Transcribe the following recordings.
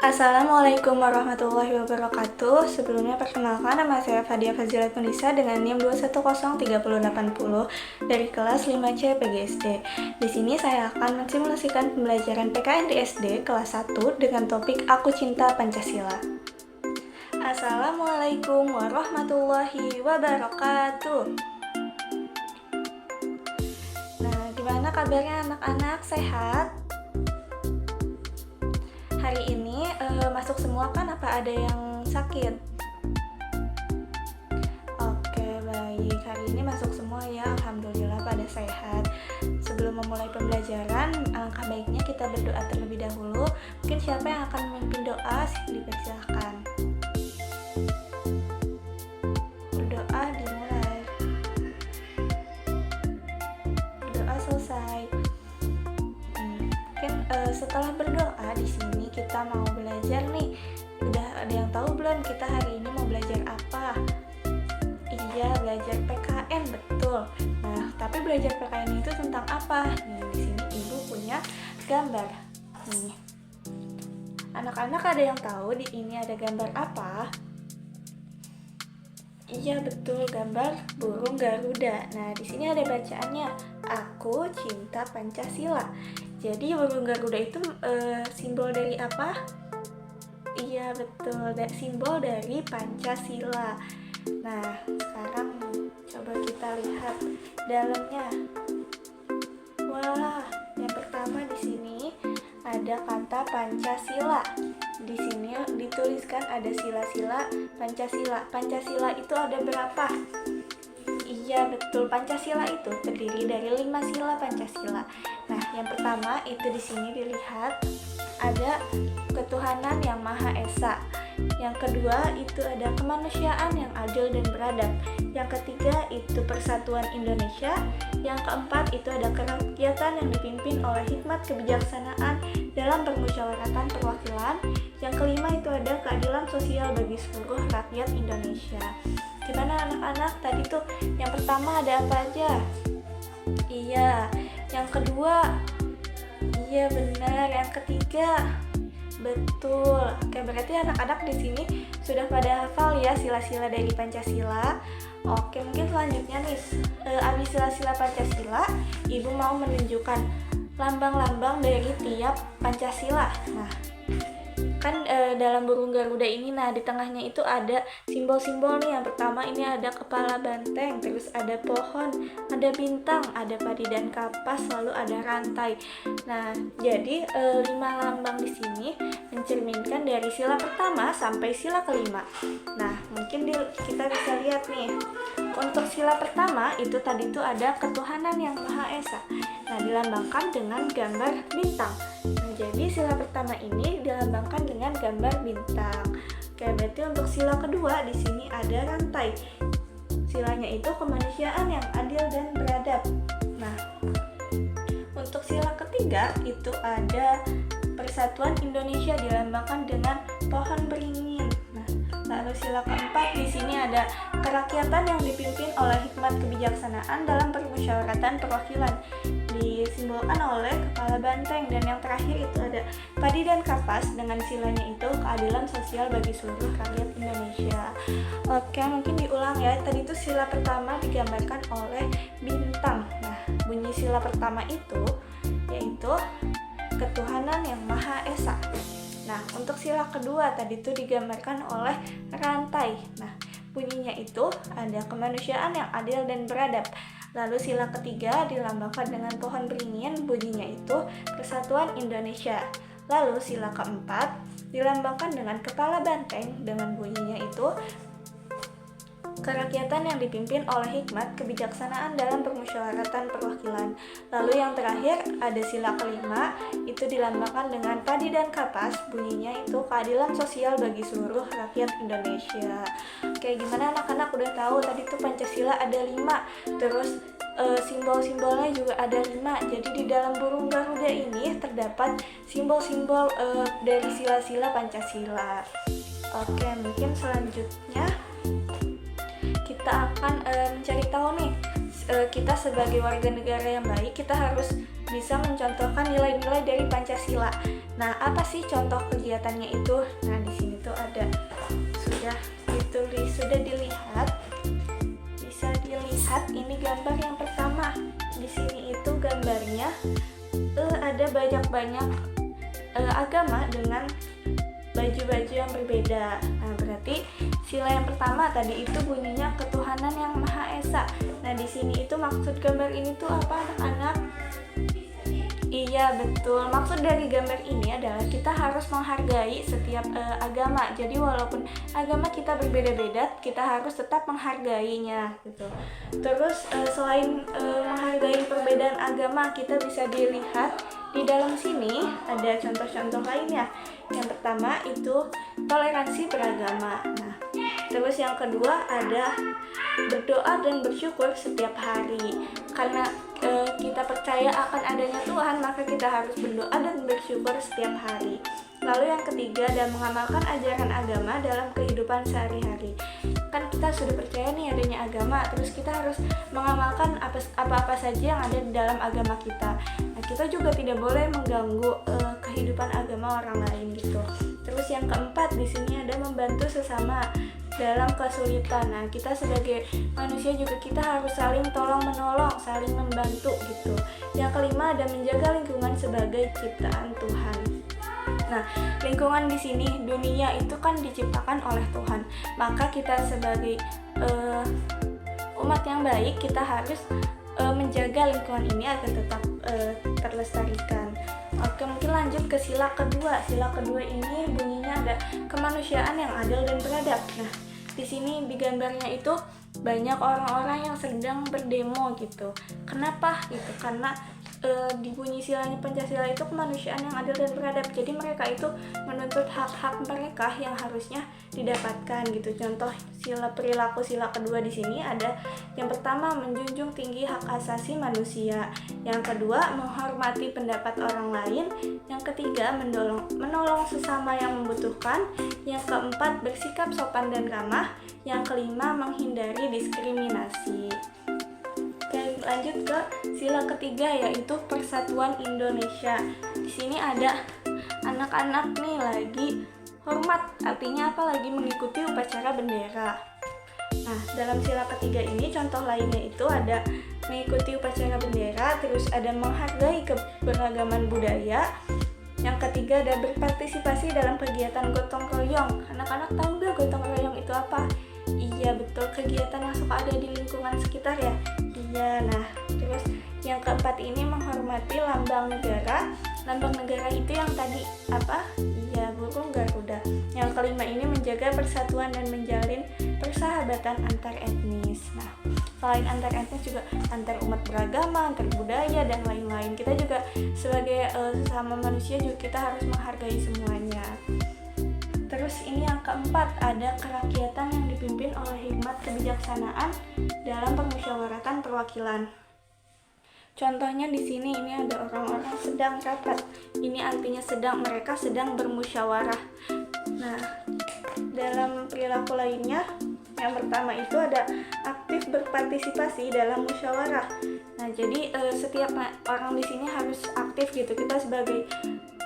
Assalamualaikum warahmatullahi wabarakatuh. Sebelumnya perkenalkan, nama saya Fadia Fazilat Nisa dengan NIM 2103080 dari kelas 5C PGSD. Di sini saya akan mensimulasikan pembelajaran PKN di SD kelas 1 dengan topik Aku Cinta Pancasila. Assalamualaikum warahmatullahi wabarakatuh. Nah, gimana kabarnya anak-anak? Sehat? Hari ini masuk semua kan, apa ada yang sakit? Oke, baik. Hari ini masuk semua ya, alhamdulillah pada sehat. Sebelum memulai pembelajaran, alangkah baiknya kita berdoa terlebih dahulu. Mungkin siapa yang akan memimpin doa, dipersilahkan. Berdoa dimulai. Berdoa selesai. Mungkin setelah berdoa di sini kita mau belajar nih. Udah ada yang tahu belum kita hari ini mau belajar apa? Iya, belajar PKN, betul. Nah, tapi belajar PKN itu tentang apa? Nih, di sini Ibu punya gambar. Nih. Anak-anak ada yang tahu di ini ada gambar apa? Iya, betul, gambar burung Garuda. Nah, di sini ada bacaannya, Aku Cinta Pancasila. Jadi burung Garuda itu simbol dari apa? Iya, betul, simbol dari Pancasila. Nah, sekarang coba kita lihat dalamnya. Wah, yang pertama di sini ada kata Pancasila. Di sini dituliskan ada sila-sila Pancasila. Pancasila itu ada berapa? Iya, betul, Pancasila itu terdiri dari 5 sila Pancasila. Nah, yang pertama itu di sini dilihat ada ketuhanan yang Maha Esa. Yang kedua itu ada kemanusiaan yang adil dan beradab. Yang ketiga itu persatuan Indonesia. Yang keempat itu ada kerakyatan yang dipimpin oleh hikmat kebijaksanaan dalam permusyawaratan perwakilan. Yang kelima itu ada keadilan sosial bagi seluruh rakyat Indonesia. Gimana anak-anak? Tadi tuh yang pertama ada apa aja? Iya. Yang kedua, iya benar. Yang ketiga, betul. Oke, berarti anak-anak di sini sudah pada hafal ya sila-sila dari Pancasila. Oke, mungkin selanjutnya nih, abis sila-sila Pancasila, Ibu mau menunjukkan lambang-lambang dari tiap Pancasila. Nah, kan dalam burung Garuda ini, nah di tengahnya itu ada simbol-simbol nih. Yang pertama ini ada kepala banteng, terus ada pohon, ada bintang, ada padi dan kapas, lalu ada rantai. Nah, jadi 5 lambang di sini mencerminkan dari sila pertama sampai sila kelima. Nah, mungkin kita bisa lihat nih. Untuk sila pertama itu tadi itu ada ketuhanan yang Maha Esa. Nah, dilambangkan dengan gambar bintang. Nah, jadi sila pertama ini dilambangkan dengan gambar bintang. Oke, berarti untuk sila kedua di sini ada rantai. Silanya itu kemanusiaan yang adil dan beradab. Nah, untuk sila ketiga itu ada persatuan Indonesia dilambangkan dengan pohon beringin. Nah, lalu sila keempat di sini ada kerakyatan yang dipimpin oleh hikmat kebijaksanaan dalam permusyawaratan perwakilan, disimbolkan oleh kepala banteng. Dan yang terakhir itu ada padi dan kapas dengan silanya itu keadilan sosial bagi seluruh rakyat Indonesia. Oke, mungkin diulang ya. Tadi itu sila pertama digambarkan oleh bintang. Nah, bunyi sila pertama itu yaitu ketuhanan yang Maha Esa. Nah, untuk sila kedua tadi itu digambarkan oleh rantai. Nah, bunyinya itu ada kemanusiaan yang adil dan beradab. Lalu sila ketiga dilambangkan dengan pohon beringin, bunyinya itu persatuan Indonesia. Lalu sila keempat dilambangkan dengan kepala banteng dengan bunyinya itu kerakyatan yang dipimpin oleh hikmat kebijaksanaan dalam permusyawaratan perwakilan. Lalu yang terakhir ada sila kelima, itu dilambangkan dengan padi dan kapas, bunyinya itu keadilan sosial bagi seluruh rakyat Indonesia. Oke, gimana anak-anak udah tahu tadi tuh Pancasila ada 5, terus simbol-simbolnya juga ada 5. Jadi di dalam burung Garuda ini terdapat simbol-simbol dari sila-sila Pancasila. Oke, mungkin selanjutnya kita akan mencari tahu nih, kita sebagai warga negara yang baik, kita harus bisa mencontohkan nilai-nilai dari Pancasila. Nah, apa sih contoh kegiatannya itu? Nah, di sini tuh ada sudah ditulis, sudah dilihat. Bisa dilihat ini gambar yang pertama. Di sini itu gambarnya ada banyak agama dengan baju-baju yang berbeda. Nah, berarti sila yang pertama tadi itu bunyinya ketuhanan yang Maha Esa. Nah, di sini itu maksud gambar ini tuh apa, anak-anak? Iya, betul. Maksud dari gambar ini adalah kita harus menghargai setiap agama. Jadi walaupun agama kita berbeda-beda, kita harus tetap menghargainya gitu. Terus selain menghargai perbedaan agama, kita bisa dilihat di dalam sini ada contoh-contoh lainnya. Yang pertama itu toleransi beragama. Nah, terus yang kedua ada berdoa dan bersyukur setiap hari. Karena kita percaya akan adanya Tuhan, maka kita harus berdoa dan bersyukur setiap hari. Lalu yang ketiga ada mengamalkan ajaran agama dalam kehidupan sehari-hari. Kan kita sudah percaya nih adanya agama, terus kita harus mengamalkan apa-apa saja yang ada di dalam agama kita. Nah, kita juga tidak boleh mengganggu kehidupan agama orang lain gitu. Terus yang keempat di sini ada membantu sesama dalam kesulitan. Nah, kita sebagai manusia juga kita harus saling tolong-menolong, saling membantu gitu. Yang kelima ada menjaga lingkungan sebagai ciptaan Tuhan. Nah, lingkungan di sini, dunia itu kan diciptakan oleh Tuhan. Maka kita sebagai umat yang baik, kita harus menjaga lingkungan ini agar tetap terlestarikan. Oke, mungkin lanjut ke sila kedua. Sila kedua ini bunyinya ada kemanusiaan yang adil dan beradab. Nah, di sini di gambarnya itu banyak orang-orang yang sedang berdemo gitu. Kenapa gitu? Karena di bunyi silanya Pancasila itu kemanusiaan yang adil dan beradab. Jadi mereka itu menuntut hak-hak mereka yang harusnya didapatkan gitu. Contoh perilaku sila kedua di sini ada yang pertama menjunjung tinggi hak asasi manusia, yang kedua menghormati pendapat orang lain, yang ketiga menolong sesama yang membutuhkan, yang keempat bersikap sopan dan ramah, yang kelima menghindari diskriminasi. Oke, lanjut ke sila ketiga yaitu Persatuan Indonesia. Di sini ada anak-anak nih lagi hormat, artinya apa, lagi mengikuti upacara bendera. Nah, dalam sila ketiga ini contoh lainnya itu ada mengikuti upacara bendera, terus ada menghargai keberagaman budaya. Yang ketiga ada berpartisipasi dalam kegiatan gotong royong. Anak-anak tahu nggak gotong royong itu apa? Iya, betul, kegiatan yang suka ada di lingkungan sekitar ya. Iya, nah terus yang keempat ini menghormati lambang negara. Lambang negara itu yang tadi apa? Iya, burung Garuda. Yang kelima ini menjaga persatuan dan menjalin persahabatan antar etnis. Nah, selain antar etnis juga antar umat beragama, antar budaya dan lain-lain. Kita juga sebagai sesama manusia juga kita harus menghargai semuanya. Terus ini yang keempat ada kerakyatan yang dipimpin oleh hikmat kebijaksanaan dalam permusyawaratan perwakilan. Contohnya di sini ini ada orang-orang sedang rapat. Ini artinya mereka sedang bermusyawarah. Nah, dalam perilaku lainnya yang pertama itu ada aktif berpartisipasi dalam musyawarah. Nah, jadi setiap orang di sini harus aktif gitu. Kita sebagai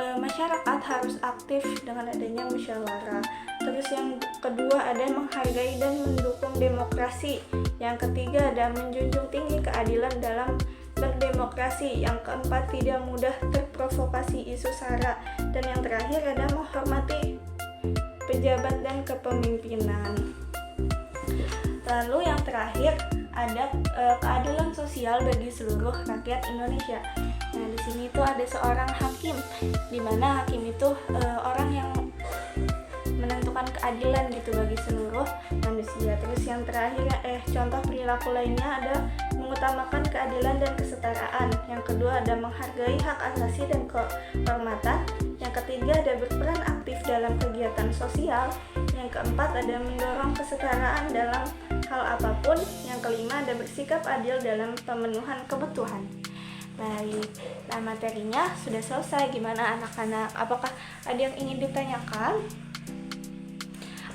masyarakat harus aktif dengan adanya musyawarah. Terus yang kedua ada menghargai dan mendukung demokrasi. Yang ketiga ada menjunjung tinggi keadilan dalam berdemokrasi. Yang keempat tidak mudah terprovokasi isu sara. Dan yang terakhir ada menghormati pejabat dan kepemimpinan. Lalu yang terakhir ada keadilan sosial bagi seluruh rakyat Indonesia. Nah, di sini tuh ada seorang hakim, di mana hakim itu orang yang menentukan keadilan gitu bagi seluruh manusia. Terus yang terakhir contoh perilaku lainnya ada mengutamakan keadilan dan kesetaraan. Yang kedua ada menghargai hak asasi dan kehormatan. Yang ketiga ada berperan aktif dalam kegiatan sosial. Yang keempat ada mendorong kesetaraan dalam hal apapun. Yang kelima ada bersikap adil dalam pemenuhan kebutuhan. Baik, nah materinya sudah selesai. Gimana anak-anak? Apakah ada yang ingin ditanyakan?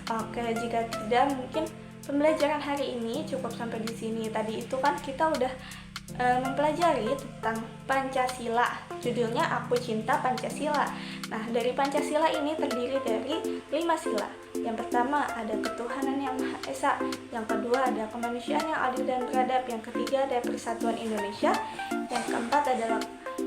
Oke, jika tidak mungkin pembelajaran hari ini cukup sampai di sini. Tadi itu kan kita udah mempelajari tentang Pancasila. Judulnya Aku Cinta Pancasila. Nah, dari Pancasila ini terdiri dari 5 sila. Yang pertama ada ketuhanan yang Maha Esa. Yang kedua ada kemanusiaan yang adil dan beradab. Yang ketiga ada persatuan Indonesia. Yang keempat adalah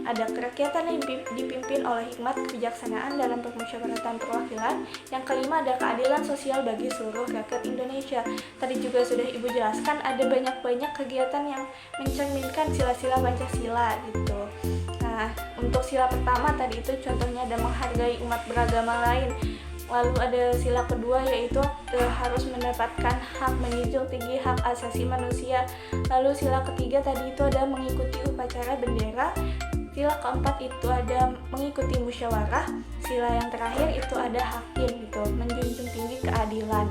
ada kerakyatan yang dipimpin oleh hikmat kebijaksanaan dalam permusyawaratan perwakilan. Yang kelima ada keadilan sosial bagi seluruh rakyat Indonesia. Tadi juga sudah Ibu jelaskan ada banyak kegiatan yang mencerminkan sila-sila Pancasila gitu. Nah, untuk sila pertama tadi itu contohnya ada menghargai umat beragama lain. Lalu ada sila kedua yaitu harus mendapatkan hak menjunjung tinggi hak asasi manusia. Lalu sila ketiga tadi itu ada mengikuti upacara bendera. Sila keempat itu ada mengikuti musyawarah. Sila yang terakhir itu ada hakim gitu, menjunjung tinggi keadilan.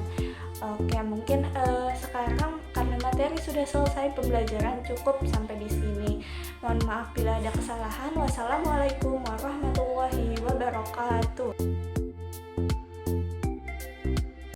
Oke, mungkin sekarang karena materi sudah selesai pembelajaran, cukup sampai di sini. Mohon maaf bila ada kesalahan. Wassalamualaikum warahmatullahi wabarakatuh.